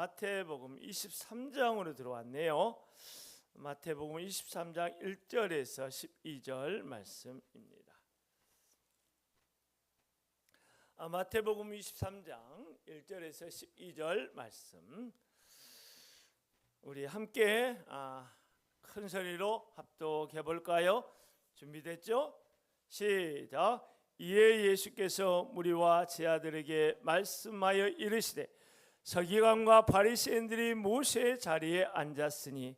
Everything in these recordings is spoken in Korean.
마태복음 23장으로 들어왔네요. 마태복음 23장 1절에서 12절 말씀입니다. 마태복음 23장 1절에서 12절 말씀, 우리 함께 큰 소리로 합독해 볼까요? 준비됐죠? 시작. 이에 예수께서 무리와 제자들에게 말씀하여 이르시되, 서기관과 바리새인들이 모세의 자리에 앉았으니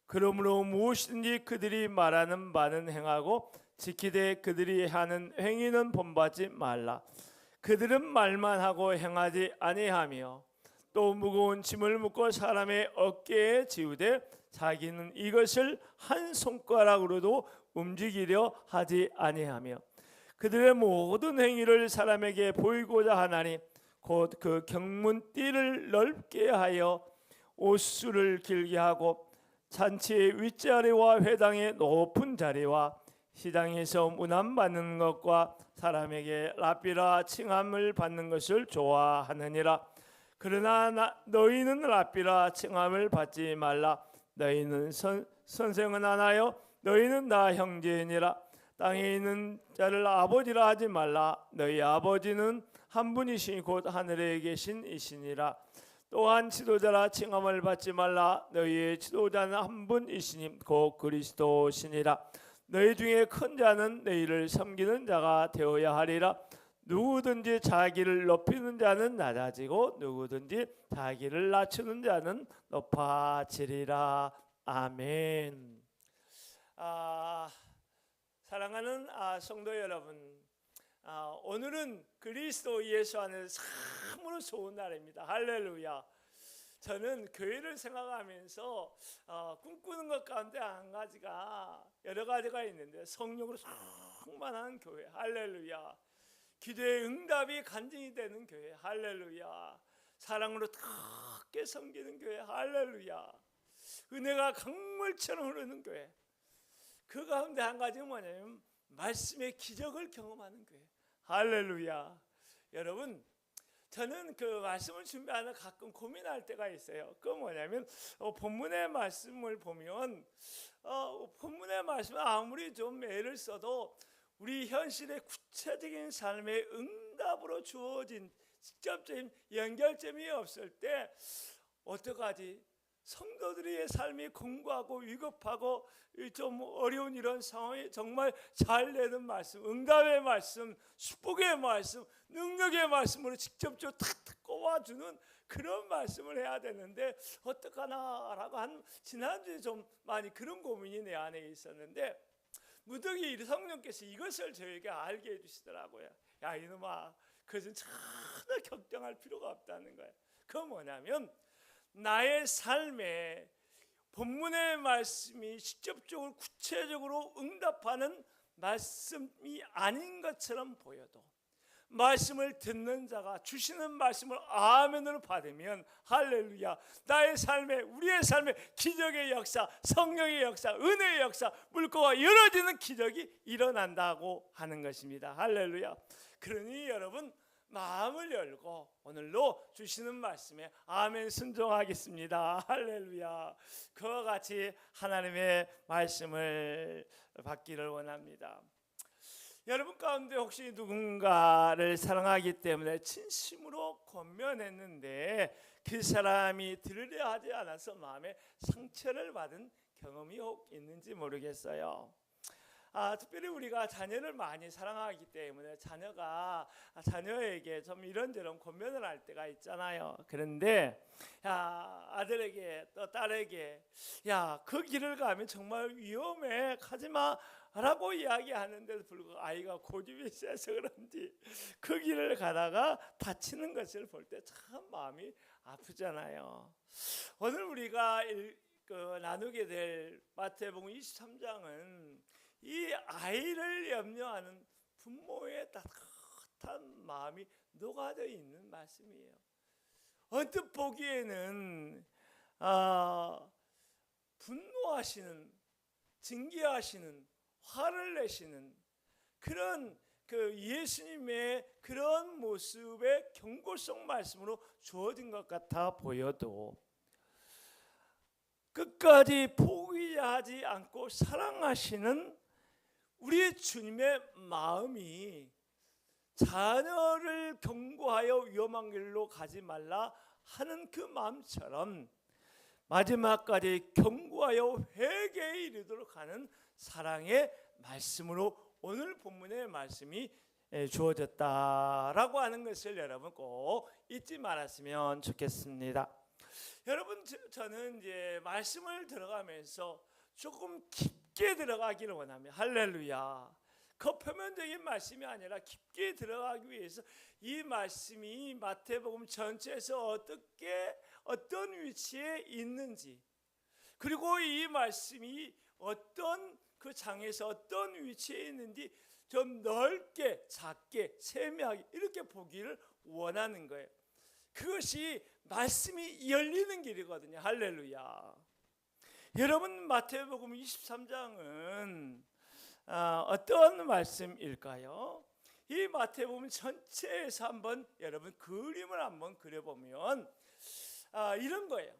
그러므로 무엇이든지 그들이 말하는 바는 행하고 지키되 그들이 하는 행위는 본받지 말라. 그들은 말만 하고 행하지 아니하며 또 무거운 짐을 묶고 사람의 어깨에 지우되 자기는 이것을 한 손가락으로도 움직이려 하지 아니하며 그들의 모든 행위를 사람에게 보이고자 하나니 곧 그 경문띠를 넓게 하여 옷수를 길게 하고 잔치의 윗자리와 회당의 높은 자리와 시장에서 문안받는 것과 사람에게 랍비라 칭함을 받는 것을 좋아하느니라. 그러나 너희는 랍비라 칭함을 받지 말라. 너희는 선생은 안 하여 너희는 다 형제니라. 땅에 있는 자를 아버지라 하지 말라. 너희 아버지는 한 분이시니 곧 하늘에 계신 이시니라. 또한 지도자라 칭함을 받지 말라. 너희의 지도자는 한 분이시니 곧 그리스도시니라. 너희 중에 큰 자는 너희를 섬기는 자가 되어야 하리라. 누구든지 자기를 높이는 자는 낮아지고 누구든지 자기를 낮추는 자는 높아지리라. 아멘. 사랑하는 성도 여러분, 오늘은 그리스도 예수 안에서 참으로 좋은 날입니다. 할렐루야. 저는 교회를 생각하면서 꿈꾸는 것 가운데 한 가지가 여러 가지가 있는데, 성령으로 충만한 교회, 할렐루야. 기도의 응답이 간증이 되는 교회, 할렐루야. 사랑으로 크게 섬기는 교회, 할렐루야. 은혜가 강물처럼 흐르는 교회. 그 가운데 한 가지는 뭐냐면 말씀의 기적을 경험하는 교회, 할렐루야. 여러분, 저는 그 말씀을 준비하는 가끔 고민할 때가 있어요. 그건 뭐냐면 본문의 말씀을 보면 본문의 말씀은 아무리 좀 애를 써도 우리 현실의 구체적인 삶의 응답으로 주어진 직접적인 연결점이 없을 때 어떡하지? 성도들의 삶이 공고하고 위급하고 좀 어려운 이런 상황에 정말 잘 내는 말씀, 응답의 말씀, 축복의 말씀, 능력의 말씀으로 직접적으로 탁탁 꼽아주는 그런 말씀을 해야 되는데 어떡하나라고 한 지난주에 좀 많이 그런 고민이 내 안에 있었는데, 무더기 성령께서 이것을 저에게 알게 해주시더라고요. 야 이놈아, 그것은 전혀 걱정할 필요가 없다는 거예요. 그건 뭐냐면 나의 삶에 본문의 말씀이 직접적으로 구체적으로 응답하는 말씀이 아닌 것처럼 보여도 말씀을 듣는 자가 주시는 말씀을 아멘으로 받으면 할렐루야, 나의 삶에, 우리의 삶에 기적의 역사, 성령의 역사, 은혜의 역사, 물고가 열어지는 기적이 일어난다고 하는 것입니다. 할렐루야. 그러니 여러분, 마음을 열고 오늘도 주시는 말씀에 아멘 순종하겠습니다. 할렐루야. 그와 같이 하나님의 말씀을 받기를 원합니다. 여러분 가운데 혹시 누군가를 사랑하기 때문에 진심으로 권면했는데 그 사람이 들으려 하지 않아서 마음에 상처를 받은 경험이 혹 있는지 모르겠어요. 특별히 우리가 자녀를 많이 사랑하기 때문에 자녀에게 좀 이런저런 권면을 할 때가 있잖아요. 그런데 아들에게 또 딸에게 그 길을 가면 정말 위험해, 가지마 라고 이야기하는데도 불구하고 아이가 고집이 세서 그런지 그 길을 가다가 다치는 것을 볼 때 참 마음이 아프잖아요. 오늘 우리가 나누게 될 마태복음 23장은 이 아이를 염려하는 부모의 따뜻한 마음이 녹아져 있는 말씀이에요. 언뜻 보기에는 분노하시는, 징계하시는, 화를 내시는 그런 그 예수님의 그런 모습의 경고성 말씀으로 주어진 것 같아 보여도 끝까지 포기하지 않고 사랑하시는 우리 주님의 마음이 자녀를 경고하여 위험한 길로 가지 말라 하는 그 마음처럼 마지막까지 경고하여 회개에 이르도록 하는 사랑의 말씀으로 오늘 본문의 말씀이 주어졌다라고 하는 것을 여러분 꼭 잊지 말았으면 좋겠습니다. 여러분, 저는 이제 말씀을 들어가면서 조금 깊게 들어가기를 원합니다. 할렐루야. 그 표면적인 말씀이 아니라 깊게 들어가기 위해서 이 말씀이 마태복음 전체에서 어떤 위치에 있는지, 그리고 이 말씀이 어떤 그 장에서 어떤 위치에 있는지 좀 넓게, 작게, 세밀하게 이렇게 보기를 원하는 거예요. 그것이 말씀이 열리는 길이거든요. 할렐루야. 여러분, 마태복음 23장은 어떤 말씀일까요? 이 마태복음 전체에서 한번 여러분 그림을 한번 그려보면 이런 거예요.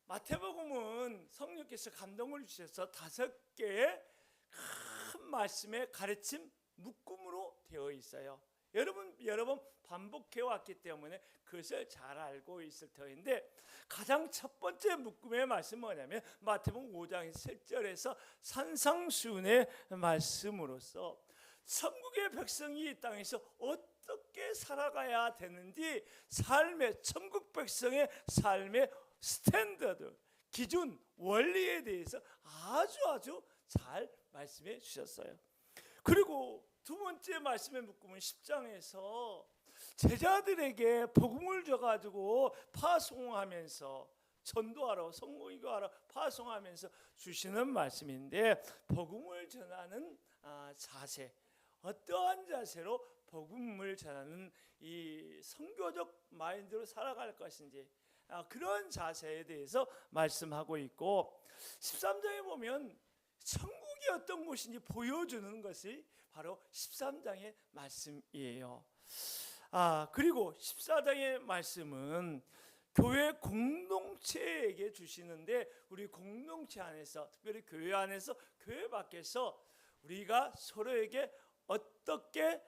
마태복음은 성령께서 감동을 주셔서 5개의 큰 말씀의 가르침 묶음으로 되어 있어요. 여러분 반복해 왔기 때문에 그것을 잘 알고 있을 터인데, 가장 첫 번째 묶음의 말씀은 뭐냐면 마태복음 5장 7절에서 산상수훈의 말씀으로서 천국의 백성이 이 땅에서 어떻게 살아가야 되는지 삶의, 천국 백성의 삶의 스탠더드, 기준, 원리에 대해서 아주 잘 말씀해 주셨어요. 그리고 두 번째 말씀의 묶음은 10장에서 제자들에게 복음을 줘가지고 파송하면서 전도하러, 성공하러 파송하면서 주시는 말씀인데, 복음을 전하는 자세, 어떠한 자세로 복음을 전하는 이 선교적 마인드로 살아갈 것인지, 그런 자세에 대해서 말씀하고 있고, 13장에 보면 천국이 어떤 곳인지 보여주는 것이 바로 13장의 말씀이에요. 그리고 14장의 말씀은 교회 공동체에게 주시는데, 우리 공동체 안에서, 특별히 교회 안에서, 교회 밖에서 우리가 서로에게 어떻게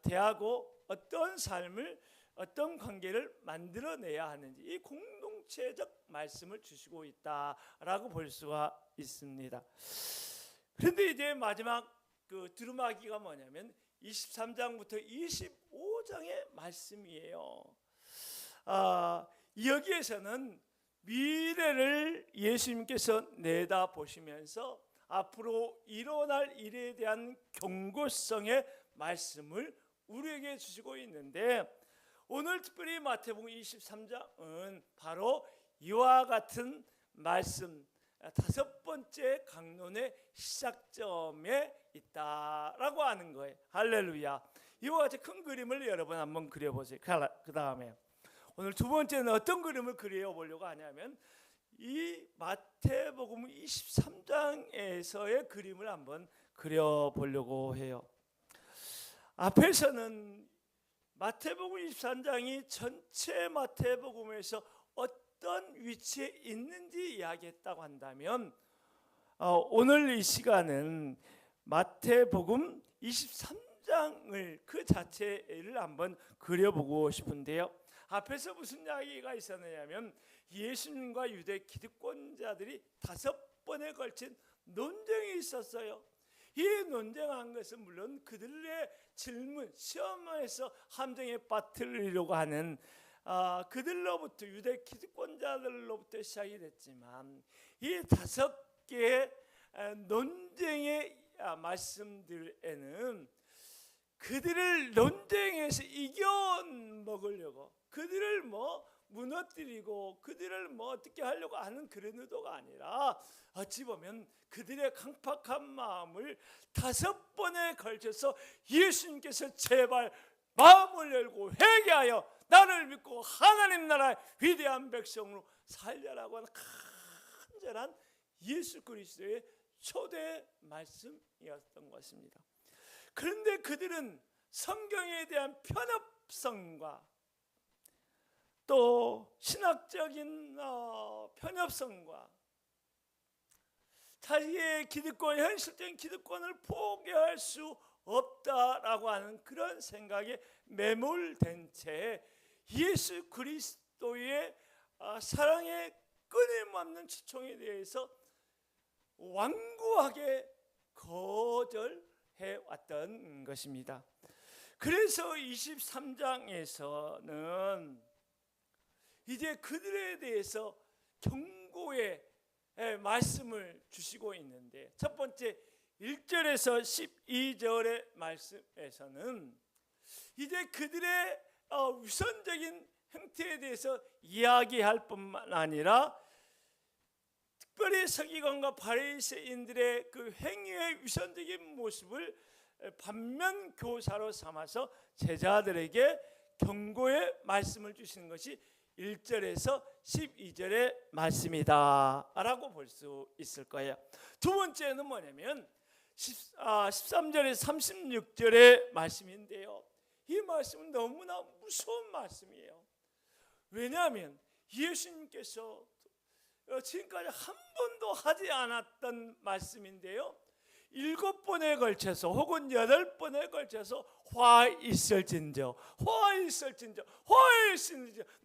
대하고 어떤 삶을, 어떤 관계를 만들어내야 하는지, 이 공동체적 말씀을 주시고 있다라고 볼 수가 있습니다. 그런데 이제 마지막 그 두루마기가 뭐냐면 23장부터 25장의 말씀이에요. 여기에서는 미래를 예수님께서 내다보시면서 앞으로 일어날 일에 대한 경고성의 말씀을 우리에게 주시고 있는데, 오늘 특별히 마태복음 23장은 바로 이와 같은 말씀 5번째 강론의 시작점에 있다라고 하는 거예요. 할렐루야. 이와 같이 큰 그림을 여러분 한번 그려보세요. 그 다음에 오늘 두 번째는 어떤 그림을 그려보려고 하냐면 이 마태복음 23장에서의 그림을 한번 그려보려고 해요. 앞에서는 마태복음 23장이 전체 마태복음에서 어떤 위치에 있는지 이야기했다고 한다면, 오늘 이 시간은 마태복음 23장을 그 자체를 한번 그려보고 싶은데요. 앞에서 무슨 이야기가 있었느냐면 예수님과 유대 기득권자들이 5번에 걸친 논쟁이 있었어요. 이 논쟁한 것은 물론 그들의 질문, 시험에서 함정에 빠뜨리려고 하는 그들로부터, 유대 기득권자들로부터 시작이 됐지만, 이 5개의 논쟁의 말씀들에는 그들을 논쟁에서 이겨 먹으려고, 그들을 무너뜨리고 그들을 어떻게 하려고 하는 그런 의도가 아니라, 어찌 보면 그들의 강팍한 마음을 5번에 걸쳐서 예수님께서 제발 마음을 열고 회개하여 나를 믿고 하나님 나라의 위대한 백성으로 살려라고 하는 간절한 예수 그리스도의 초대 말씀이었던 것입니다. 그런데 그들은 성경에 대한 편협성과 또 신학적인 편협성과 자기의 기득권, 현실적인 기득권을 포기할 수 없다라고 하는 그런 생각에 매몰된 채 예수 그리스도의 사랑의 끊임없는 지총에 대해서 완고하게 거절해 왔던 것입니다. 그래서 23장에서는 이제 그들에 대해서 경고의 말씀을 주시고 있는데, 첫 번째 1절에서 12절의 말씀에서는 이제 그들의 위선적인 행태에 대해서 이야기할 뿐만 아니라 특별히 서기관과 바리새인들의 그 행위의 위선적인 모습을 반면 교사로 삼아서 제자들에게 경고의 말씀을 주시는 것이 1절에서 12절의 말씀이다 라고 볼 수 있을 거예요. 두 번째는 뭐냐면 13절에서 36절의 말씀인데요, 이 말씀은 너무나 무서운 말씀이에요. 왜냐하면 예수님께서 지금까지 한 번도 하지 않았던 말씀인데요, 7번에 걸쳐서 혹은 8번에 걸쳐서 화 있을진저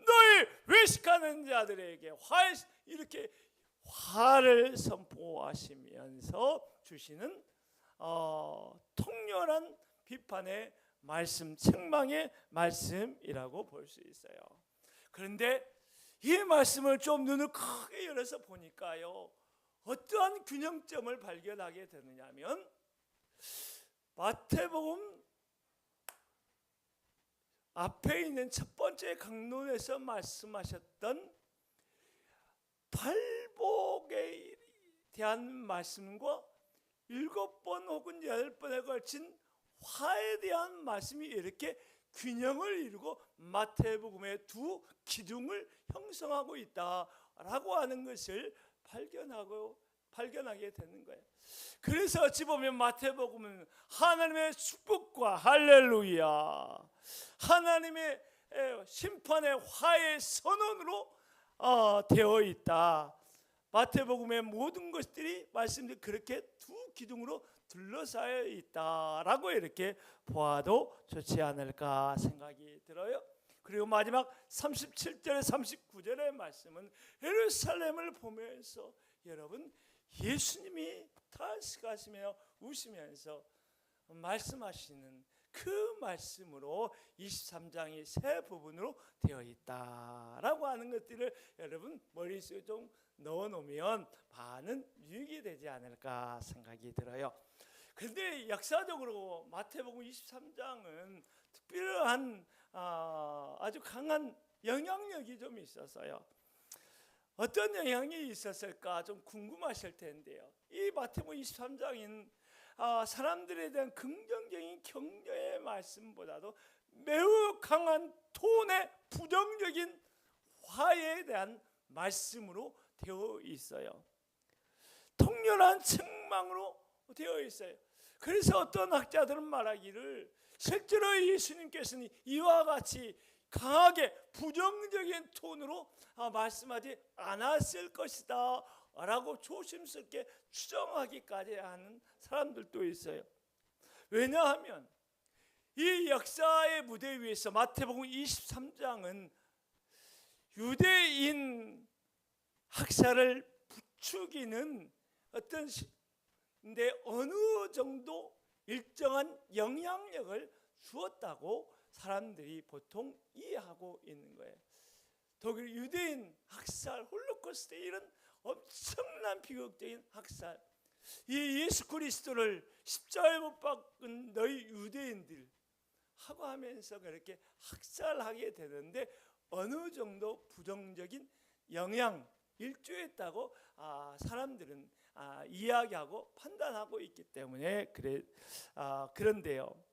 너희 외식하는 자들에게 이렇게 화를 선포하시면서 주시는 통렬한 비판의 말씀, 책망의 말씀이라고 볼 수 있어요. 그런데 이 말씀을 좀 눈을 크게 열어서 보니까요, 어떠한 균형점을 발견하게 되느냐면 마태복음 앞에 있는 첫 번째 강론에서 말씀하셨던 발복에 대한 말씀과 7번 혹은 8번에 걸친 화에 대한 말씀이 이렇게 균형을 이루고 마태복음의 두 기둥을 형성하고 있다라고 하는 것을 발견하게 되는 거예요. 그래서 어찌 보면 마태복음은 하나님의 축복과 할렐루야, 하나님의 심판의 화의 선언으로 되어 있다. 마태복음의 모든 것들이 말씀들 그렇게 두 기둥으로 둘러싸여 있다라고 이렇게 보아도 좋지 않을까 생각이 들어요. 그리고 마지막 37절에 39절의 말씀은 예루살렘을 보면서 여러분 예수님이 탄식하시며 우시면서 말씀하시는 그 말씀으로 23장이 세 부분으로 되어 있다라고 하는 것들을 여러분 머릿속에 좀 넣어놓으면 많은 유익이 되지 않을까 생각이 들어요. 그런데 역사적으로 마태복음 23장은 특별한 아주 강한 영향력이 좀 있었어요. 어떤 영향이 있었을까 좀 궁금하실 텐데요, 이 마태복음 23장인 사람들에 대한 긍정적인 격려의 말씀보다도 매우 강한 톤의 부정적인 화에 대한 말씀으로 되어 있어요. 통렬한 책망으로 되어 있어요. 그래서 어떤 학자들은 말하기를 실제로 예수님께서는 이와 같이 강하게 부정적인 톤으로 말씀하지 않았을 것이다 라고 조심스럽게 추정하기까지 하는 사람들도 있어요. 왜냐하면 이 역사의 무대 위에서 마태복음 23장은 유대인 학살을 부추기는 어떤 데 어느 정도 일정한 영향력을 주었다고 사람들이 보통 이해하고 있는 거예요. 독일 유대인 학살, 홀로코스트 이런 엄청난 비극적인 학살, 이 예수 그리스도를 십자가에 못 박은 너희 유대인들 하고 하면서 그렇게 학살하게 되는데 어느 정도 부정적인 영향 일조했다고 사람들은 이야기하고 판단하고 있기 때문에 그런데요,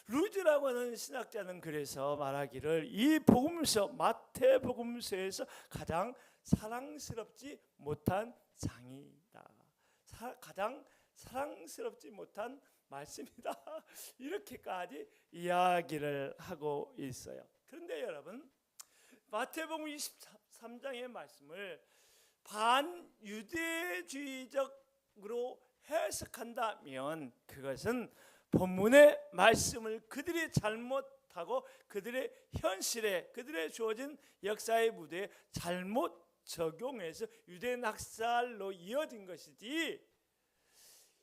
루즈라고 하는 신학자는 그래서 말하기를 이 복음서 마태복음서에서 가장 사랑스럽지 못한 장이다. 가장 사랑스럽지 못한 말씀이다. 이렇게까지 이야기를 하고 있어요. 그런데 여러분, 마태복음 23장의 말씀을 반유대주의적으로 해석한다면 그것은 본문의 말씀을 그들이 잘못하고 그들의 현실에, 그들의 주어진 역사의 무대에 잘못 적용해서 유대인 학살로 이어진 것이지,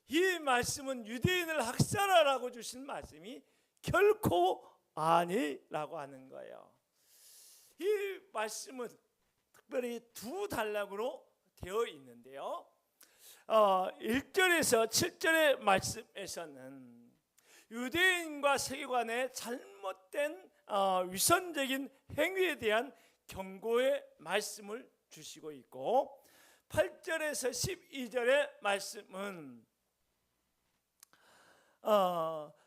이 말씀은 유대인을 학살하라고 주신 말씀이 결코 아니라고 하는 거예요. 이 말씀은 특별히 두 단락으로 되어 있는데요, 1절에서 7절의 말씀에서는 유대인과 세계관의 잘못된 위선적인 행위에 대한 경고의 말씀을 주시고 있고, 8절에서 12절의 말씀은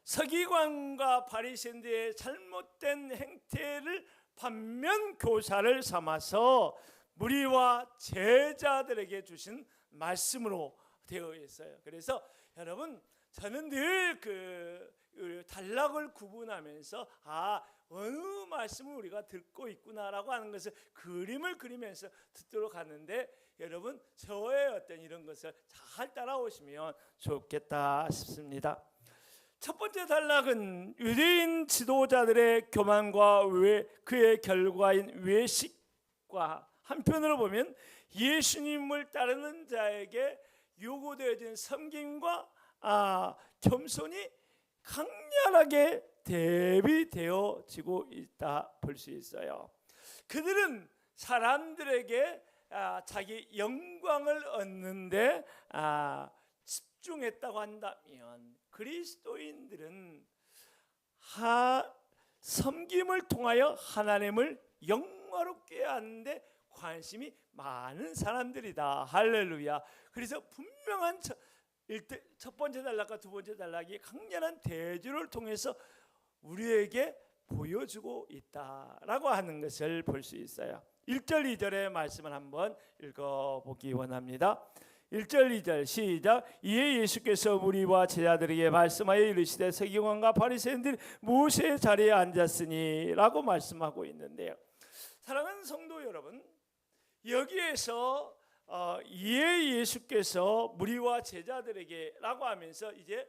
서기관과 바리새인들의 잘못된 행태를 반면 교사를 삼아서 무리와 제자들에게 주신 말씀으로 되어 있어요. 그래서 여러분, 저는 늘 그 단락을 구분하면서 어느 말씀을 우리가 듣고 있구나라고 하는 것을 그림을 그리면서 듣도록 하는데, 여러분 저의 어떤 이런 것을 잘 따라오시면 좋겠다 싶습니다. 첫 번째 단락은 유대인 지도자들의 교만과 그의 결과인 외식과, 한편으로 보면 예수님을 따르는 자에게 요구되어진 섬김과 겸손이 강렬하게 대비되어지고 있다 볼 수 있어요. 그들은 사람들에게 자기 영광을 얻는데 집중했다고 한다면, 그리스도인들은 섬김을 통하여 하나님을 영화롭게 하는데 관심이 많은 사람들이다. 할렐루야. 그래서 분명한 첫 번째 단락과 두 번째 단락이 강렬한 대조를 통해서 우리에게 보여주고 있다라고 하는 것을 볼 수 있어요. 1절 2절의 말씀을 한번 읽어보기 원합니다. 1절 2절 시작. 이에 예수께서 무리와 제자들에게 말씀하여 이르시되 서기관과 바리새인들이 모세의 자리에 앉았으니 라고 말씀하고 있는데요, 사랑하는 성도 여러분, 여기에서 이에 예수께서 무리와 제자들에게 라고 하면서 이제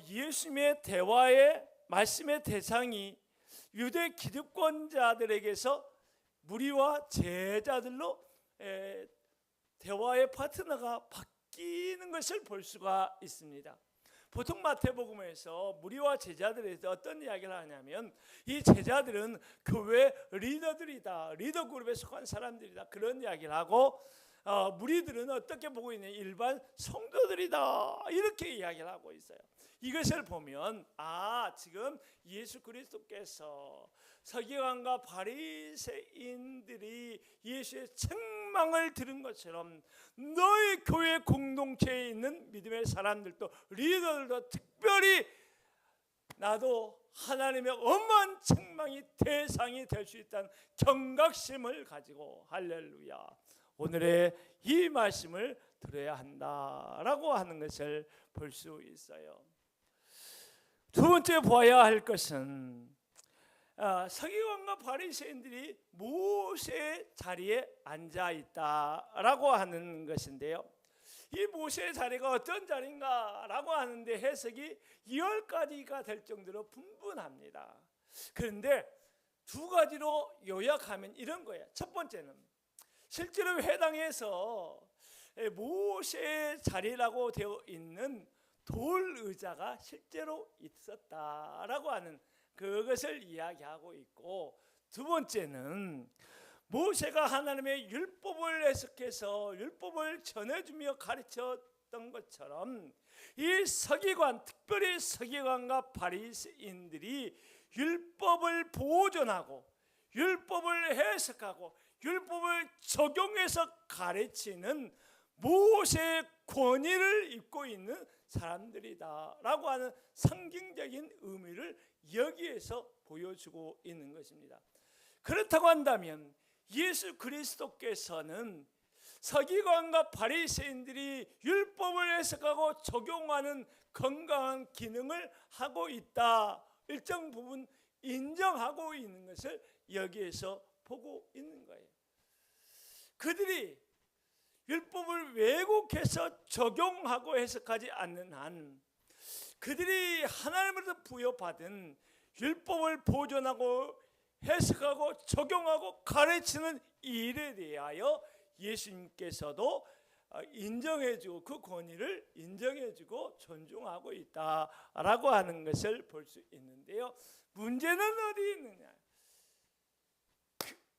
예수님의 대화의 말씀의 대상이 유대 기득권자들에게서 무리와 제자들로 대화의 파트너가 바뀌는 것을 볼 수가 있습니다. 보통 마태복음에서 무리와 제자들에서 어떤 이야기를 하냐면, 이 제자들은 교회 리더들이다, 리더 그룹에 속한 사람들이다, 그런 이야기를 하고, 무리들은 어떻게 보고 있냐, 일반 성도들이다, 이렇게 이야기를 하고 있어요. 이것을 보면 지금 예수 그리스도께서 서기관과 바리새인들이 예수의 책망을 들은 것처럼 너희 교회 공동체에 있는 믿음의 사람들도, 리더들도 특별히 나도 하나님의 엄한 책망이 대상이 될 수 있다는 경각심을 가지고, 할렐루야, 오늘의 이 말씀을 들어야 한다라고 하는 것을 볼 수 있어요. 두 번째 봐야 할 것은 서기관과 바리새인들이 모세의 자리에 앉아 있다라고 하는 것인데요, 이 모세의 자리가 어떤 자리인가라고 하는데 해석이 10가지가 될 정도로 분분합니다. 그런데 두 가지로 요약하면 이런 거예요. 첫 번째는 실제로 회당에서 모세의 자리라고 되어 있는 돌 의자가 실제로 있었다라고 하는 그것을 이야기하고 있고, 두 번째는 모세가 하나님의 율법을 해석해서 율법을 전해주며 가르쳤던 것처럼 이 서기관, 특별히 서기관과 바리새인들이 율법을 보존하고 율법을 해석하고 율법을 적용해서 가르치는 모세의 권위를 입고 있는 사람들이다라고 하는 상징적인 의미를 여기에서 보여주고 있는 것입니다. 그렇다고 한다면 예수 그리스도께서는 서기관과 바리새인들이 율법을 해석하고 적용하는 건강한 기능을 하고 있다, 일정 부분 인정하고 있는 것을 여기에서 보고 있는 거예요. 그들이 율법을 왜곡해서 적용하고 해석하지 않는 한, 그들이 하나님으로부터 부여받은 율법을 보존하고 해석하고 적용하고 가르치는 일에 대하여 예수님께서도 인정해주고 그 권위를 인정해주고 존중하고 있다라고 하는 것을 볼 수 있는데요. 문제는 어디 있느냐?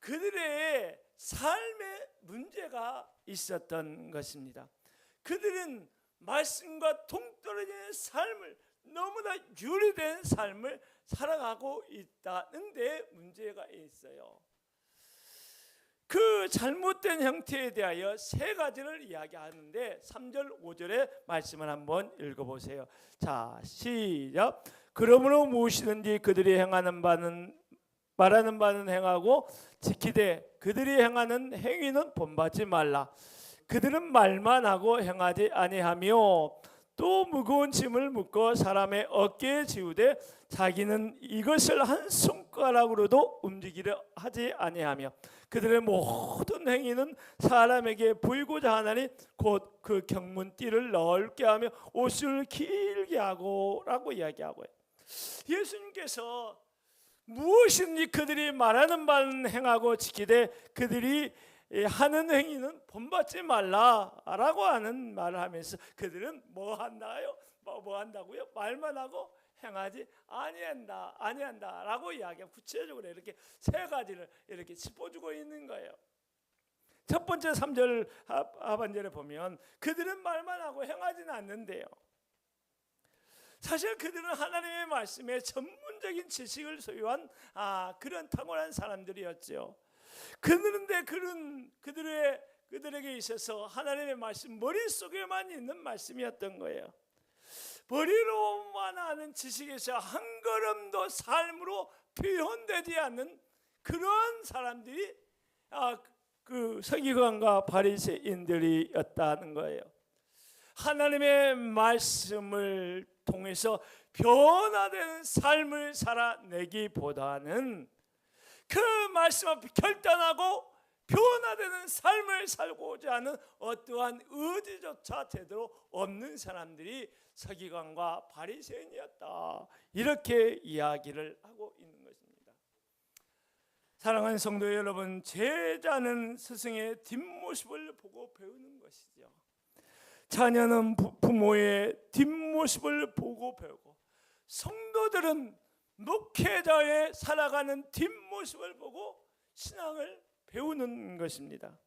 그들의 삶에 문제가 있었던 것입니다. 그들은 말씀과 동떨어지는 삶을, 너무나 유리된 삶을 살아가고 있다는 데 문제가 있어요. 그 잘못된 형태에 대하여 세 가지를 이야기하는데 3절 5절의 말씀을 한번 읽어보세요. 자, 시작. 그러므로 무엇이든지 그들이 행하는 바는, 말하는 바는 행하고 지키되 그들이 행하는 행위는 본받지 말라. 그들은 말만 하고 행하지 아니하며 또 무거운 짐을 묶어 사람의 어깨에 지우되 자기는 이것을 한 손가락으로도 움직이려 하지 아니하며 그들의 모든 행위는 사람에게 보이고자 하나니 곧 그 경문띠를 넓게 하며 옷을 길게 하고 라고 이야기하고요. 예수님께서 무엇인지 그들이 말하는 바는 행하고 지키되 그들이 하는 행위는 본받지 말라라고 하는 말을 하면서 그들은 뭐 한다요? 뭐 한다고요? 말만 하고 행하지 아니한다라고 이야기하고 구체적으로 이렇게 세 가지를 이렇게 짚어주고 있는 거예요. 첫 번째 3절 하반절에 보면 그들은 말만 하고 행하지는 않는데요. 사실 그들은 하나님의 말씀에 전문적인 지식을 소유한 그런 탁월한 사람들이었죠. 그런데 그들에게 있어서 하나님의 말씀 머릿속에만 있는 말씀이었던 거예요. 머리로만 아는 지식에서 한 걸음도 삶으로 표현되지 않는 그런 사람들이 그 서기관과 바리새인들이었다는 거예요. 하나님의 말씀을 통해서 변화되는 삶을 살아내기보다는 그 말씀 앞에 결단하고 변화되는 삶을 살고자 하는 어떠한 의지조차 제대로 없는 사람들이 서기관과 바리새인이었다, 이렇게 이야기를 하고 있는 것입니다. 사랑하는 성도 여러분, 제자는 스승의 뒷모습을 보고 배우는 것이죠. 자녀는 부모의 뒷모습을 보고 배우고, 성도들은 목회자의 살아가는 뒷모습을 보고 신앙을 배우는 것입니다.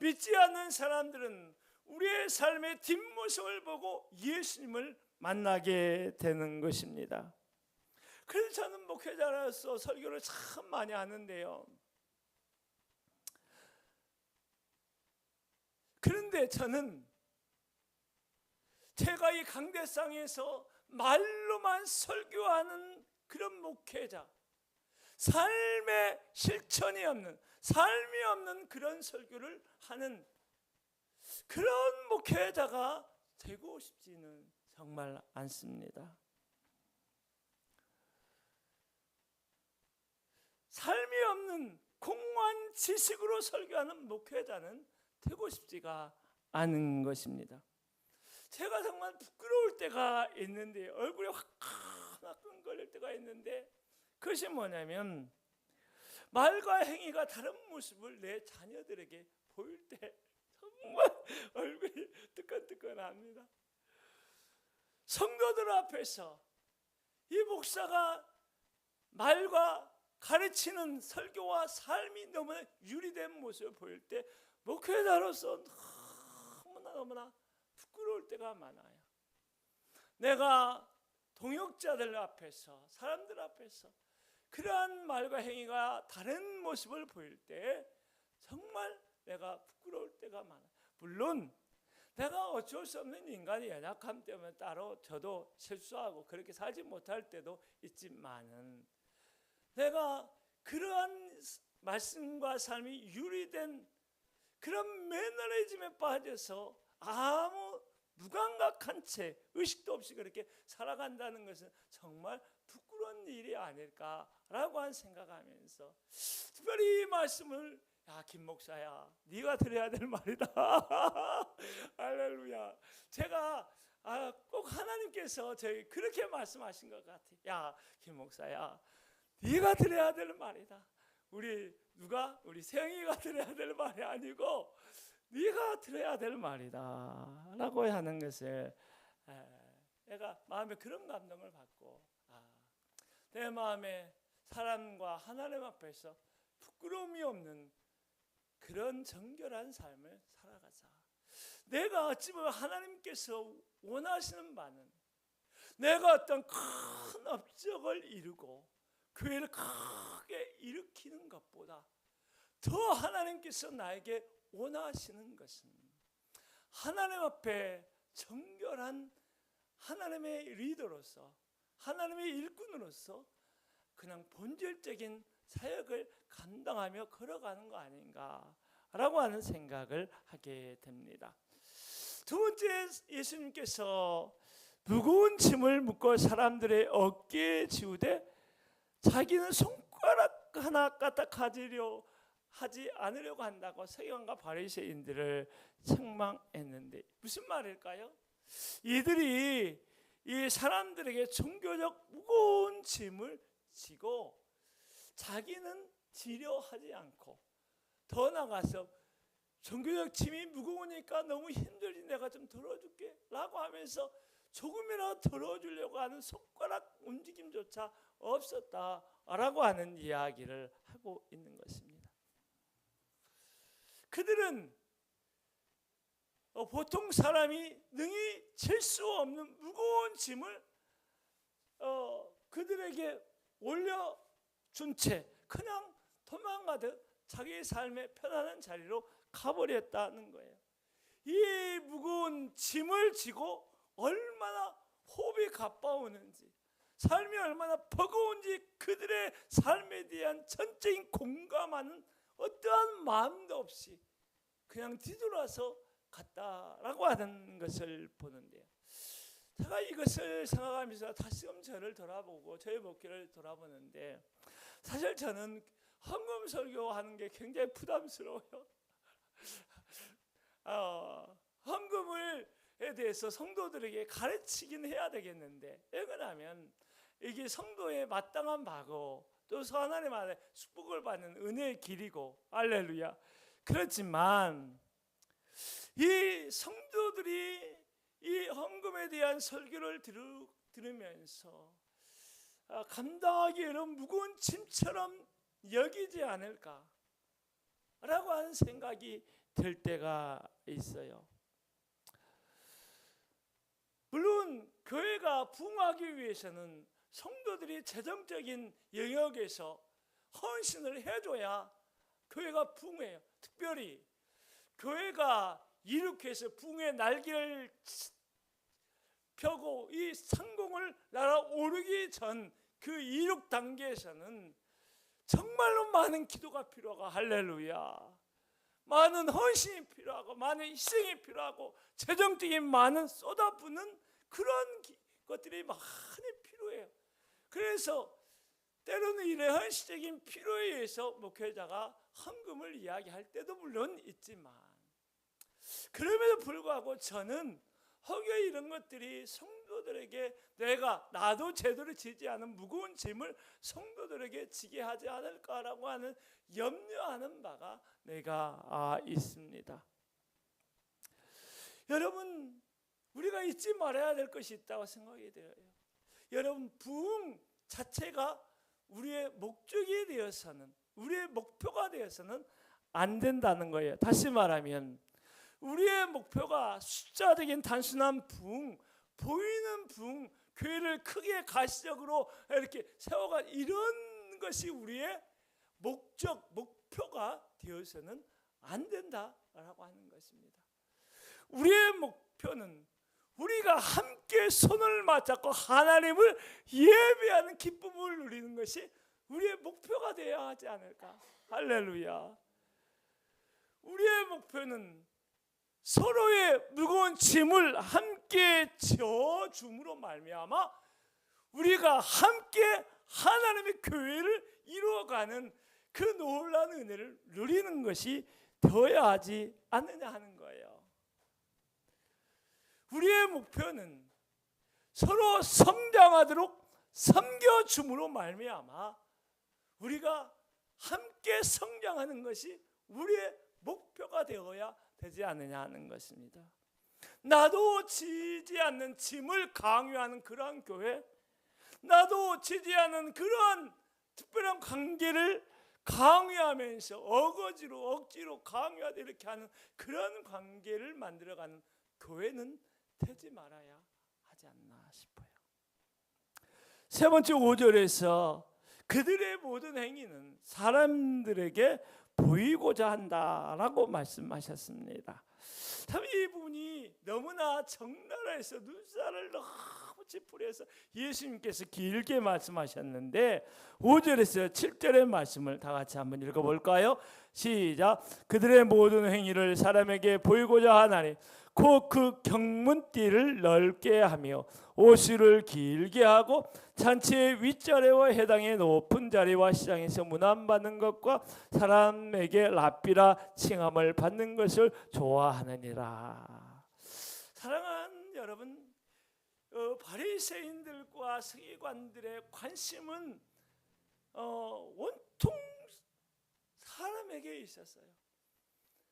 믿지 않는 사람들은 우리의 삶의 뒷모습을 보고 예수님을 만나게 되는 것입니다. 그래서 저는 목회자로서 설교를 참 많이 하는데요. 그런데 저는 제가 이 강대상에서 말로만 설교하는 그런 목회자, 삶의 실천이 없는, 삶이 없는 그런 설교를 하는 그런 목회자가 되고 싶지는 정말 않습니다. 삶이 없는 공허한 지식으로 설교하는 목회자는 되고 싶지가 않은 것입니다. 제가 정말 부끄러울 때가 있는데, 얼굴에 화끈거릴 때가 있는데, 그것이 뭐냐면 말과 행위가 다른 모습을 내 자녀들에게 보일 때 정말 얼굴이 뜨끈뜨끈합니다. 성도들 앞에서 이 목사가 말과 가르치는 설교와 삶이 너무나 유리된 모습을 보일 때 목회자로서 너무나 부끄러울 때가 많아요. 내가 동역자들 앞에서, 사람들 앞에서 그러한 말과 행위가 다른 모습을 보일 때 정말 내가 부끄러울 때가 많아요. 물론 내가 어쩔 수 없는 인간의 연약함 때문에 따로 저도 실수하고 그렇게 살지 못할 때도 있지만은, 내가 그러한 말씀과 삶이 유리된 그런 매너리즘에 빠져서 아무 무감각한 채 의식도 없이 그렇게 살아간다는 것은 정말 부끄러운 일이 아닐까라고 한 생각하면서 특별히 이 말씀을 김 목사야, 네가 들어야 될 말이다. 할렐루야. 제가 꼭 하나님께서 저희 그렇게 말씀하신 것 같아. 김 목사야, 네가 들어야 될 말이다. 우리 세영이가 들어야 될 말이 아니고 네가 들어야 될 말이다 라고 하는 것을 내가 마음에 그런 감동을 받고 내 마음에 사람과 하나님 앞에서 부끄러움이 없는 그런 정결한 삶을 살아가자. 내가 어찌 보면 하나님께서 원하시는 바는 내가 어떤 큰 업적을 이루고 교회를 크게 일으키는 것보다 더 하나님께서 나에게 원하시는 것은 하나님 앞에 정결한 하나님의 리더로서, 하나님의 일꾼으로서 그냥 본질적인 사역을 감당하며 걸어가는 거 아닌가라고 하는 생각을 하게 됩니다. 두 번째, 예수님께서 무거운 짐을 묶어 사람들의 어깨에 지우되 자기는 손가락 하나 까딱하지려 하지 않으려고 한다고 서기관과 바리새인들을 책망했는데 무슨 말일까요? 이들이 이 사람들에게 종교적 무거운 짐을 지고 자기는 지려 하지 않고 더 나가서 종교적 짐이 무거우니까 너무 힘들지 내가 좀 덜어줄게 라고 하면서 조금이라도 덜어주려고 하는 손가락 움직임조차 없었다라고 하는 이야기를 하고 있는 것입니다. 그들은 보통 사람이 능히 질 수 없는 무거운 짐을 그들에게 올려준 채 그냥 도망가듯 자기 삶의 편안한 자리로 가버렸다는 거예요. 이 무거운 짐을 지고 얼마나 호흡이 가빠오는지, 삶이 얼마나 버거운지 그들의 삶에 대한 전적인 공감하는 어떠한 마음도 없이 그냥 뒤돌아서 갔다라고 하는 것을 보는데요. 제가 이것을 생각하면서 다시금 저를 돌아보고 저의 목회를 돌아보는데 사실 저는 헌금 설교하는 게 굉장히 부담스러워요. 헌금에 대해서 성도들에게 가르치긴 해야 되겠는데 왜냐하면 이게 성도의 마땅한 바고 또 하나님 안에 축복을 받는 은혜의 길이고 할렐루야. 그렇지만 이 성도들이 이 헌금에 대한 설교를 들으면서 감당하기 어려운 무거운 짐처럼 여기지 않을까 라고 하는 생각이 들 때가 있어요. 물론 교회가 부흥하기 위해서는 성도들이 재정적인 영역에서 헌신을 해줘야 교회가 부흥해요. 특별히 교회가 이룩해서 부흥의 날개를 펴고 이 성공을 날아오르기 전 그 이룩 단계에서는 정말로 많은 기도가 필요하고 할렐루야. 많은 헌신이 필요하고 많은 희생이 필요하고 재정적인 많은 쏟아붓는 그런 것들이 많이 필요해요. 그래서 때로는 이런 헌신적인 필요에 의해서 목회자가 헌금을 이야기할 때도 물론 있지만 그럼에도 불구하고 저는 혹여 이런 것들이 성도들에게 나도 제대로 지지 않은 무거운 짐을 성도들에게 지게 하지 않을까라고 하는 염려하는 바가 내가 있습니다. 여러분, 우리가 잊지 말아야 될 것이 있다고 생각이 들어요. 여러분, 부흥 자체가 우리의 목적이 되어서는, 우리의 목표가 되어서는 안 된다는 거예요. 다시 말하면 우리의 목표가 숫자적인 단순한 부흥, 보이는 부흥, 교회를 크게 가시적으로 이렇게 세워가 이런 것이 우리의 목표가 되어서는 안 된다라고 하는 것입니다. 우리의 목표는 우리가 함께 손을 맞잡고 하나님을 예배하는 기쁨을 누리는 것이 우리의 목표가 되어야 하지 않을까. 할렐루야. 우리의 목표는 서로의 무거운 짐을 함께 지어줌으로 말미암아 우리가 함께 하나님의 교회를 이루어가는 그 놀라운 은혜를 누리는 것이 되어야 하지 않느냐 하는 거예요. 우리의 목표는 서로 성장하도록 섬겨줌으로 말미암아 우리가 함께 성장하는 것이 우리의 목표가 되어야 되지 않느냐 하는 것입니다. 나도 지지 않는 짐을 강요하는 그러한 교회, 나도 지지 않는 그러한 특별한 관계를 강요하면서 억지로 강요하되 이렇게 하는 그런 관계를 만들어가는 교회는 되지 말아야 하지 않나 싶어요. 세 번째 5절에서 그들의 모든 행위는 사람들에게 보이고자 한다라고 말씀하셨습니다. 참 이 부분이 너무나 적나라해서 눈살을 너무 찌푸려서 예수님께서 길게 말씀하셨는데 5절에서 7절의 말씀을 다 같이 한번 읽어볼까요? 시작. 그들의 모든 행위를 사람에게 보이고자 하나니 곧 그 경문띠를 넓게 하며 오수를 길게 하고 잔치의 윗자리와 해당의 높은 자리와 시장에서 문안받는 것과 사람에게 랍비라 칭함을 받는 것을 좋아하느니라. 사랑하는 여러분, 바리새인들과 서기관들의 관심은 온통 사람에게 있었어요.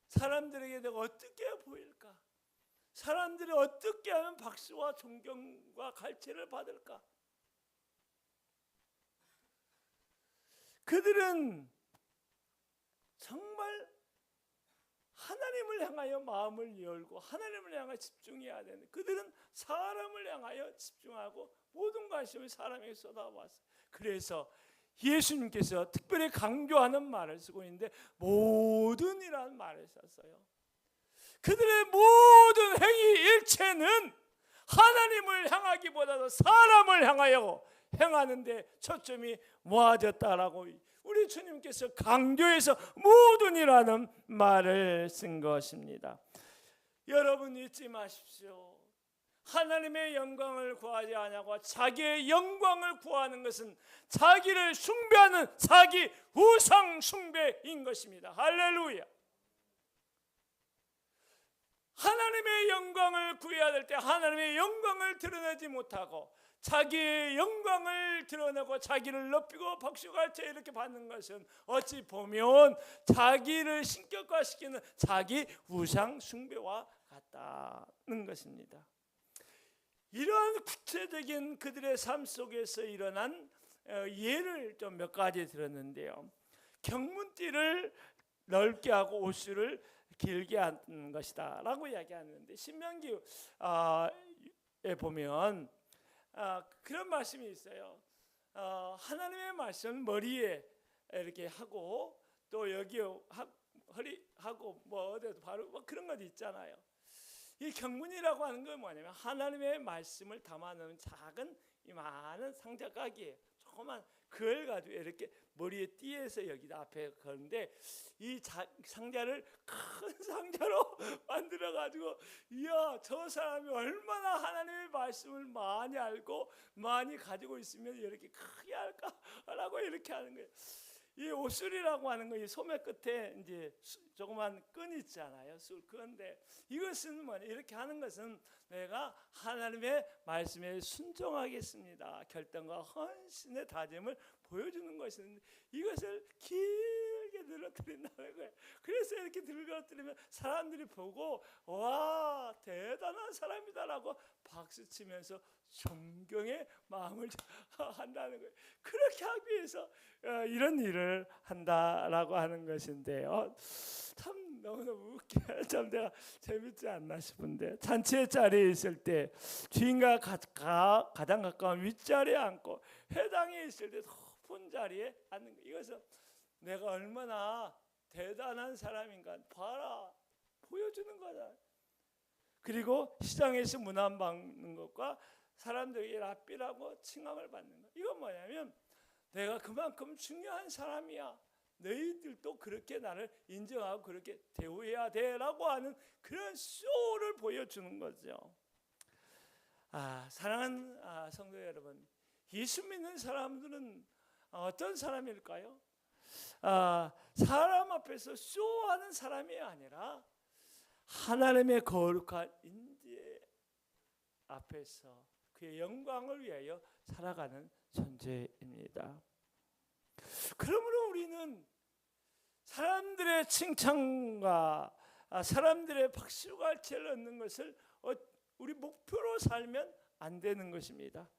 사람들에게 내가 어떻게 보일까? 사람들이 어떻게 하면 박수와 존경과 갈채를 받을까? 그들은 정말 하나님을 향하여 마음을 열고 하나님을 향하여 집중해야 되는데 그들은 사람을 향하여 집중하고 모든 관심을 사람에게 쏟아왔어요. 그래서 예수님께서 특별히 강조하는 말을 쓰고 있는데 모든이라는 말을 썼어요. 그들의 모든 행위 일체는 하나님을 향하기보다도 사람을 향하여 행하는데 초점이 모아졌다라고 우리 주님께서 강조해서 모든이라는 말을 쓴 것입니다. 여러분 잊지 마십시오. 하나님의 영광을 구하지 않냐고 자기의 영광을 구하는 것은 자기를 숭배하는 자기 우상 숭배인 것입니다. 할렐루야. 하나님의 영광을 구해야 될 때 하나님의 영광을 드러내지 못하고 자기의 영광을 드러내고 자기를 높이고 박수갈채 이렇게 받는 것은 어찌 보면 자기를 신격화시키는 자기 우상 숭배와 같다는 것입니다. 이러한 구체적인 그들의 삶 속에서 일어난 예를 좀 몇 가지 들었는데요. 경문띠를 넓게 하고 오수를 길게 하는 것이다 라고 이야기하는데 신명기에 보면 그런 말씀이 있어요. 하나님의 말씀 머리에 이렇게 하고 또 여기 허리하고 뭐 어디도 바로 뭐 그런 것 있잖아요. 이 경문이라고 하는 건 뭐냐면 하나님의 말씀을 담아놓은 작은 이 많은 상자가기예요. 조그만 그걸 가지고 이렇게 머리에 띠에서 여기 앞에 거는데 이 상자를 큰 상자로 만들어 가지고 이야 저 사람이 얼마나 하나님의 말씀을 많이 알고 많이 가지고 있으면 이렇게 크게 할까라고 이렇게 하는 거예요. 이 오술이라고 하는 거 이 소매 끝에 이제 조그만 끈 있잖아요. 그런데 이것은 뭐냐 이렇게 하는 것은 내가 하나님의 말씀에 순종하겠습니다. 결단과 헌신의 다짐을 보여주는 것인데 이것을 길게 늘어뜨린다는 거예요. 그래서 이렇게 늘어뜨리면 사람들이 보고 와 대단한 사람이다라고 박수치면서 존경의 마음을 한다는 거예요. 그렇게 하기 위해서 이런 일을 한다라고 하는 것인데요. 참 너무너무 웃겨. 참 내가 재밌지 않나 싶은데 잔치의 자리에 있을 때 주인과 가장 가까운 윗자리에 앉고 회당에 있을 때 높은 자리에 앉는 거. 이것은 내가 얼마나 대단한 사람인가 봐라 보여주는 거다. 그리고 시장에서 문안 받는 것과 사람들에게 랍비라고 칭함을 받는 것. 이건 뭐냐면 내가 그만큼 중요한 사람이야. 너희들도 그렇게 나를 인정하고 그렇게 대우해야 돼라고 하는 그런 쇼를 보여주는 거죠. 사랑하는 성도 여러분, 예수 믿는 사람들은 어떤 사람일까요? 사람 앞에서 쇼하는 사람이 아니라 하나님의 거룩한 인재 앞에서 그의 영광을 위하여 살아가는 존재입니다. 그러므로 우리는 사람들의 칭찬과 사람들의 박수갈채를 얻는 것을 우리 목표로 살면 안 되는 것입니다.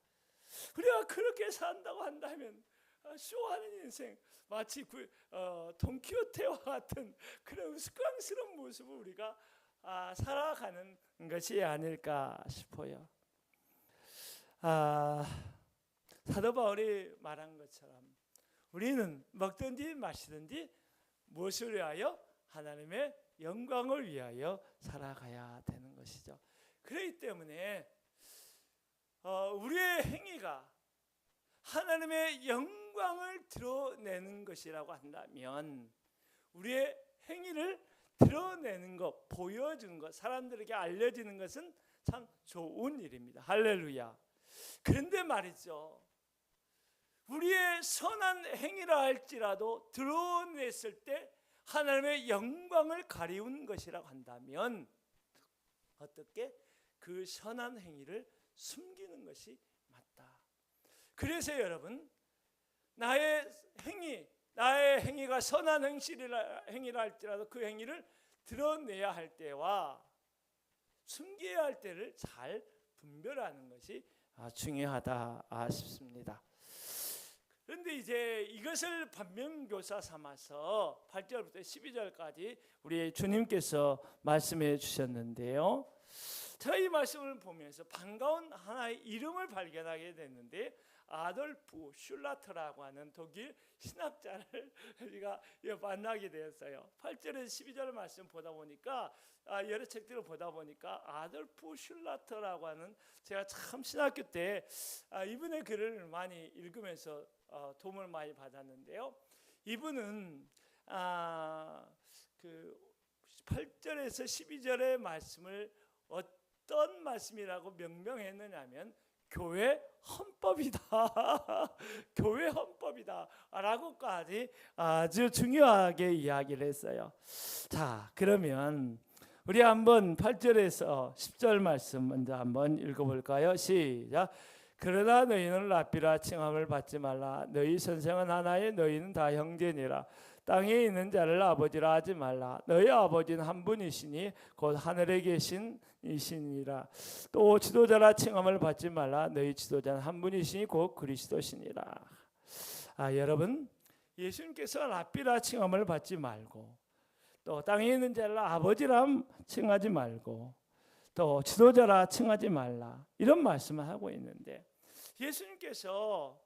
우리가 그렇게 산다고 한다면 쇼하는 인생, 마치 돈키호테와 같은 그런 우스꽝스러운 모습을 우리가 살아가는 것이 아닐까 싶어요. 사도 바울이 말한 것처럼 우리는 먹든지 마시든지 무엇을 위하여? 하나님의 영광을 위하여 살아가야 되는 것이죠. 그렇기 때문에 우리의 행위가 하나님의 영광을 드러내는 것이라고 한다면 우리의 행위를 드러내는 것, 보여주는 것, 사람들에게 알려지는 것은 참 좋은 일입니다. 할렐루야. 그런데 말이죠, 우리의 선한 행위라 할지라도 드러냈을 때 하나님의 영광을 가리운 것이라고 한다면 어떻게? 그 선한 행위를 숨기는 것이 맞다. 그래서 여러분, 나의 행위가 선한 행위라 할지라도 그 행위를 드러내야 할 때와 숨겨야 할 때를 잘 분별하는 것이 중요하다 싶습니다. 그런데 이제 이것을 반면교사 삼아서 8절부터 12절까지 우리 주님께서 말씀해 주셨는데요. 제가 이 말씀을 보면서 반가운 하나의 이름을 발견하게 됐는데, 아돌프 슐라트라고 하는 독일 신학자를 우리가 만나게 되었어요. 8절에서 12절 말씀 보다 보니까 여러 책들을 보다 보니까 아돌프 슐라트라고 하는, 제가 참 신학교 때 이분의 글을 많이 읽으면서 도움을 많이 받았는데요. 이분은 그 8절에서 12절의 말씀을 어떤 말씀이라고 명명했느냐면 교회 헌법이다. 교회 헌법이다 라고까지 아주 중요하게 이야기를 했어요. 자, 그러면 우리 한번 8절에서 10절 말씀 먼저 한번 읽어볼까요? 시작. 그러나 너희는 랍비라 칭함을 받지 말라. 너희 선생은 하나에 너희는 다 형제니라. 땅에 있는 자를 아버지라 하지 말라. 너희 아버지는 한 분이시니 곧 하늘에 계신 이시니라. 또 지도자라 칭함을 받지 말라. 너희 지도자는 한 분이시니 곧 그리스도시니라. 여러분, 예수님께서 랍비라 칭함을 받지 말고, 또 땅에 있는 자를 아버지라 칭하지 말고, 또 지도자라 칭하지 말라, 이런 말씀을 하고 있는데, 예수님께서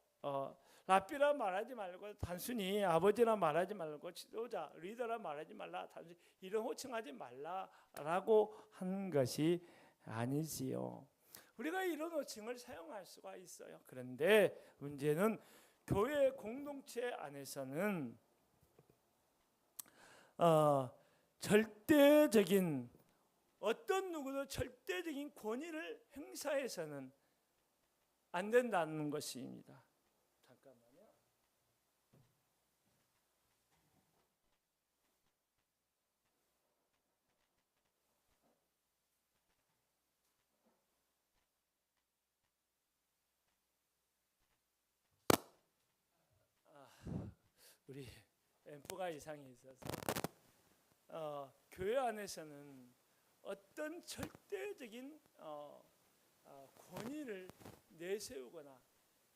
랍비라 말하지 말고 단순히 아버지라 말하지 말고 지도자, 리더라 말하지 말라, 단순히 이런 호칭하지 말라라고 한 것이 아니지요. 우리가 이런 호칭을 사용할 수가 있어요. 그런데 문제는 교회 공동체 안에서는 절대적인, 어떤 누구도 절대적인 권위를 행사해서는 안 된다는 것입니다. 잠깐만요. 우리 앰프가 이상이 있어서 교회 안에서는 어떤 절대적인 권위를 내세우거나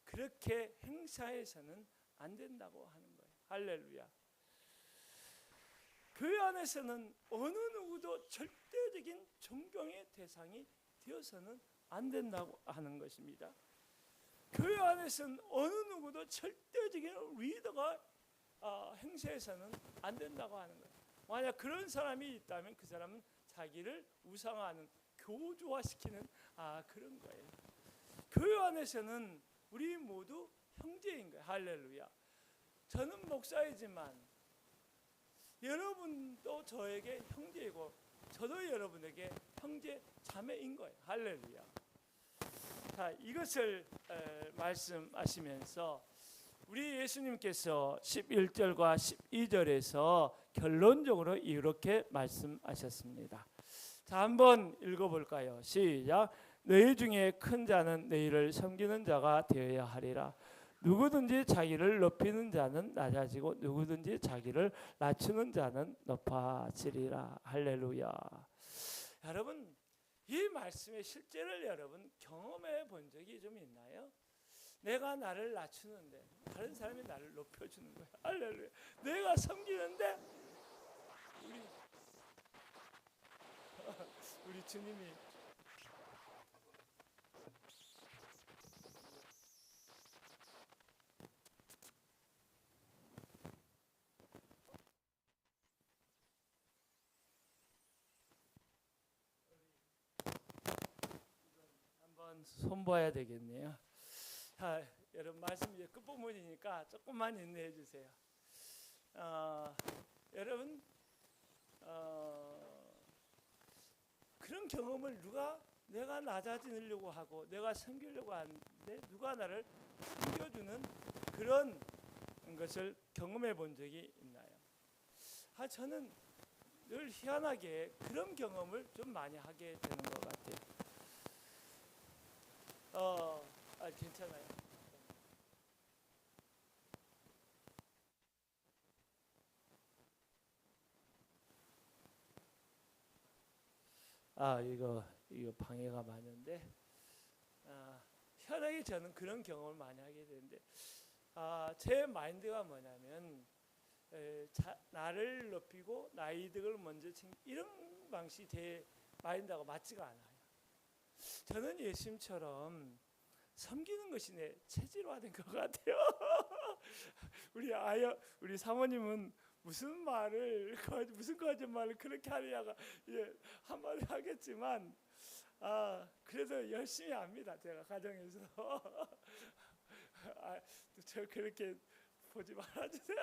그렇게 행사해서는 안 된다고 하는 거예요. 할렐루야. 교회 안에서는 어느 누구도 절대적인 존경의 대상이 되어서는 안 된다고 하는 것입니다. 교회 안에서는 어느 누구도 절대적인 리더가 행세해서는 안 된다고 하는 거예요. 만약 그런 사람이 있다면 그 사람은 자기를 우상화하는, 교조화시키는 그런 거예요. 교회 안에서는 우리 모두 형제인 거예요. 할렐루야. 저는 목사이지만 여러분도 저에게 형제이고 저도 여러분에게 형제 자매인 거예요. 할렐루야. 자, 이것을 말씀하시면서 우리 예수님께서 11절과 12절에서 결론적으로 이렇게 말씀하셨습니다. 자, 한번 읽어볼까요? 시작. 너희 중에 큰 자는 너희를 섬기는 자가 되어야 하리라. 누구든지 자기를 높이는 자는 낮아지고 누구든지 자기를 낮추는 자는 높아지리라. 할렐루야. 여러분, 이 말씀의 실제를 여러분 경험해 본 적이 좀 있나요? 내가 나를 낮추는데 다른 사람이 나를 높여주는 거야. 할렐루야. 내가 섬기는데 우리 주님이 한번 손봐야 되겠네요. 자, 여러분 말씀 이제 끝부분이니까 조금만 인내해 주세요. 여러분 그런 경험을 내가 낮아지려고 하고 내가 섬기려고 하는데 누가 나를 섬겨주는 그런 것을 경험해 본 적이 있나요? 저는 늘 희한하게 그런 경험을 좀 많이 하게 되는 것 같아요. 괜찮아요. 이거 방해가 많은데 희한하게 저는 그런 경험을 많이 하게 되는데 제 마인드가 뭐냐면 나를 높이고 나이득을 먼저 챙기 이런 방식이 제 마인드하고 맞지가 않아요. 저는 예수님처럼 섬기는 것이 내 체질화된 것 같아요. 우리 사모님은 무슨 거짓말을 그렇게 하느냐가 한마디 하겠지만 그래도 열심히 합니다. 제가 가정에서 저 그렇게 보지 말아주세요.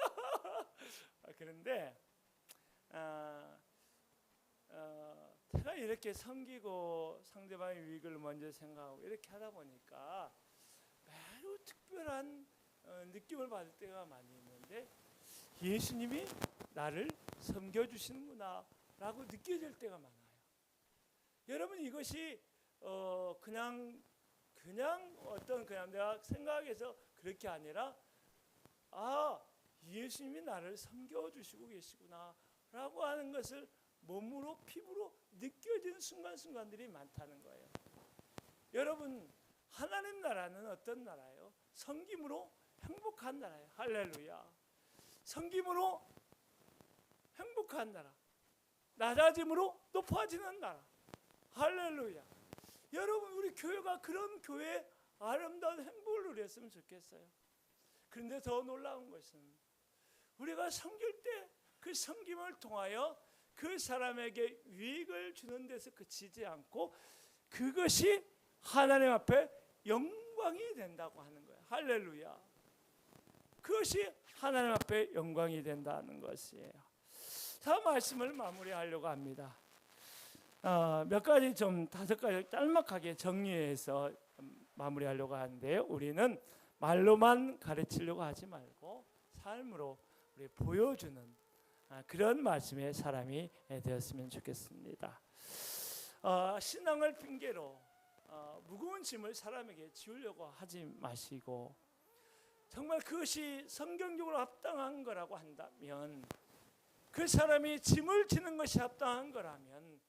그런데 제가 이렇게 섬기고 상대방의 유익을 먼저 생각하고 이렇게 하다 보니까 매우 특별한 느낌을 받을 때가 많이 있는데 예수님이 나를 섬겨주시는구나 라고 느껴질 때가 많아요. 여러분 이것이 그냥 내가 생각해서 그렇게 아니라 예수님이 나를 섬겨주시고 계시구나 라고 하는 것을 몸으로 피부로 느껴지는 순간순간들이 많다는 거예요. 여러분 하나님 나라는 어떤 나라예요? 섬김으로 행복한 나라예요. 할렐루야. 섬김으로 행복한 나라, 낮아짐으로 높아지는 나라. 할렐루야. 여러분 우리 교회가 그런 교회의 아름다운 행복을 누렸으면 좋겠어요. 그런데 더 놀라운 것은 우리가 섬길 때 그 섬김을 통하여 그 사람에게 유익을 주는 데서 그치지 않고 그것이 하나님 앞에 영광이 된다고 하는 거예요. 할렐루야. 그것이 하나님 앞에 영광이 된다는 것이에요. 자, 말씀을 마무리하려고 합니다. 몇 가지 좀 5가지 짤막하게 정리해서 마무리하려고 하는데요. 우리는 말로만 가르치려고 하지 말고 삶으로 우리 보여주는 그런 말씀의 사람이 되었으면 좋겠습니다. 신앙을 핑계로 무거운 짐을 사람에게 지우려고 하지 마시고 정말 그것이 성경적으로 합당한 거라고 한다면 그 사람이 짐을 지는 것이 합당한 거라면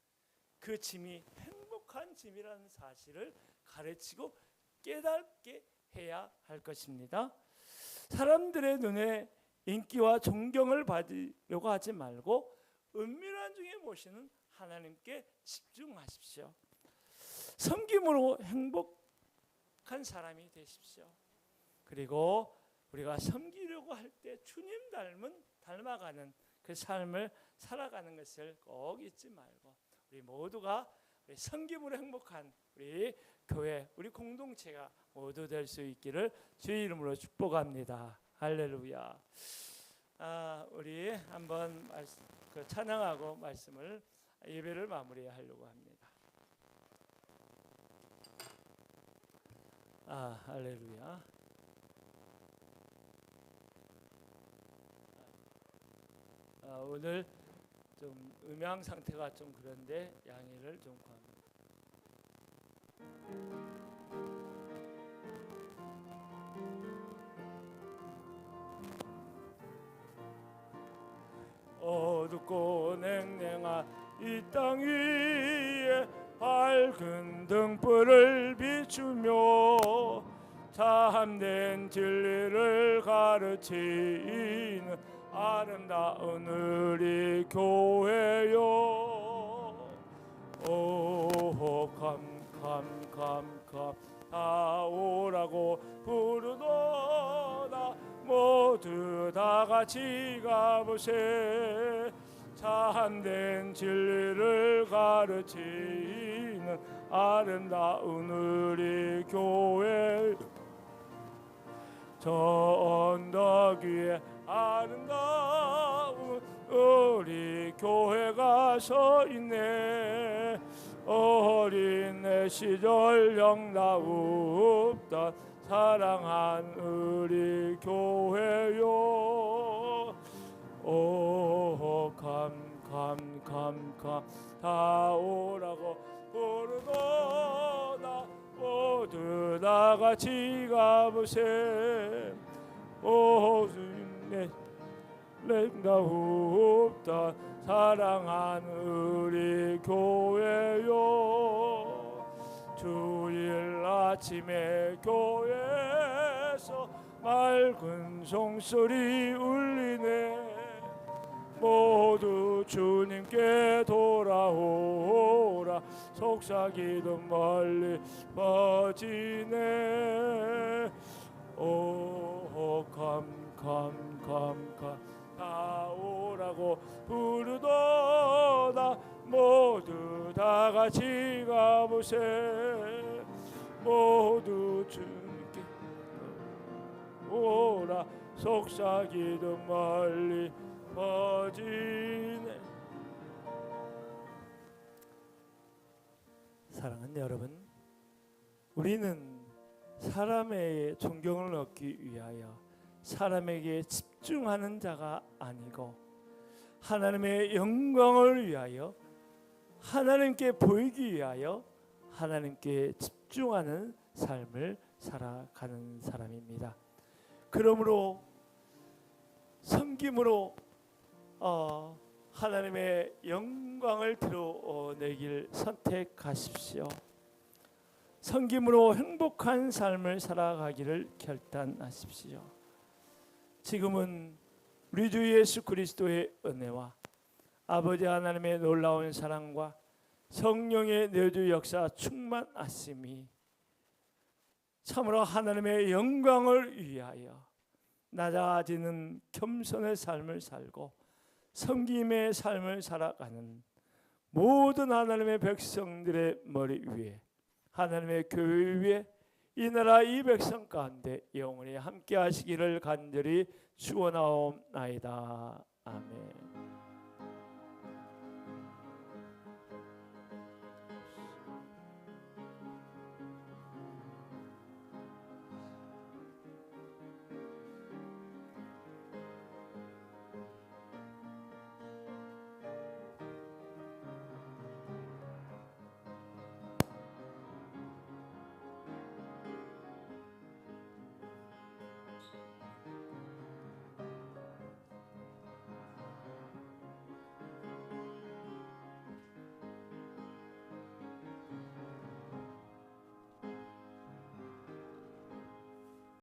그 짐이 행복한 짐이라는 사실을 가르치고 깨닫게 해야 할 것입니다. 사람들의 눈에 인기와 존경을 받으려고 하지 말고 은밀한 중에 모시는 하나님께 집중하십시오. 섬김으로 행복한 사람이 되십시오. 그리고 우리가 섬기려고 할 때 주님 닮아가는 그 삶을 살아가는 것을 꼭 잊지 말고 우리 모두가 우리 섬김으로 행복한 우리 교회, 우리 공동체가 모두 될 수 있기를 주의 이름으로 축복합니다. 할렐루야. 우리 한번 찬양하고 말씀을 예배를 마무리하려고 합니다. 할렐루야. 오늘 좀 음향 상태가 좀 그런데 양해를 좀 구합니다. 어둡고 냉랭한 이 땅 위에 밝은 등불을 비추며 참된 진리를 가르치는 아름다운 우리 교회요. 다 오라고 부르노라. 모두 다 같이 가보세. 참된 진리를 가르치는 아름다운 우리 교회. 저 언덕 위에 아름다운 우리 교회가 서 있네. 어린 내 시절 영다웁던 사랑한 우리 교회요. 다 오라고 부르노라. 모두 다 같이 가보세. 주님의 영다웁던 사랑한 우리 교회요. 주일 아침에 교회에서 맑은 종소리 울리네. 모두 주님께 돌아오라. 속삭이던 멀리 퍼지네. 다 오라고 부르도다. 모두 다 같이 가보세. 모두 주님께 오라. 속삭이던 멀리 퍼지네. 사랑하는 여러분, 우리는 사람의 존경을 얻기 위하여 사람에게 집중하는 자가 아니고 하나님의 영광을 위하여 하나님께 보이기 위하여 하나님께 집중하는 삶을 살아가는 사람입니다. 그러므로 섬김으로 하나님의 영광을 드러내길 선택하십시오. 섬김으로 행복한 삶을 살아가기를 결단하십시오. 지금은 우리 주 예수 그리스도의 은혜와 아버지 하나님의 놀라운 사랑과 성령의 내주 역사 충만하심이 참으로 하나님의 영광을 위하여 낮아지는 겸손의 삶을 살고 섬김의 삶을 살아가는 모든 하나님의 백성들의 머리 위에, 하나님의 교회 위에, 이 나라 이 백성 가운데 영원히 함께 하시기를 간절히 축원하옵나이다. 아멘.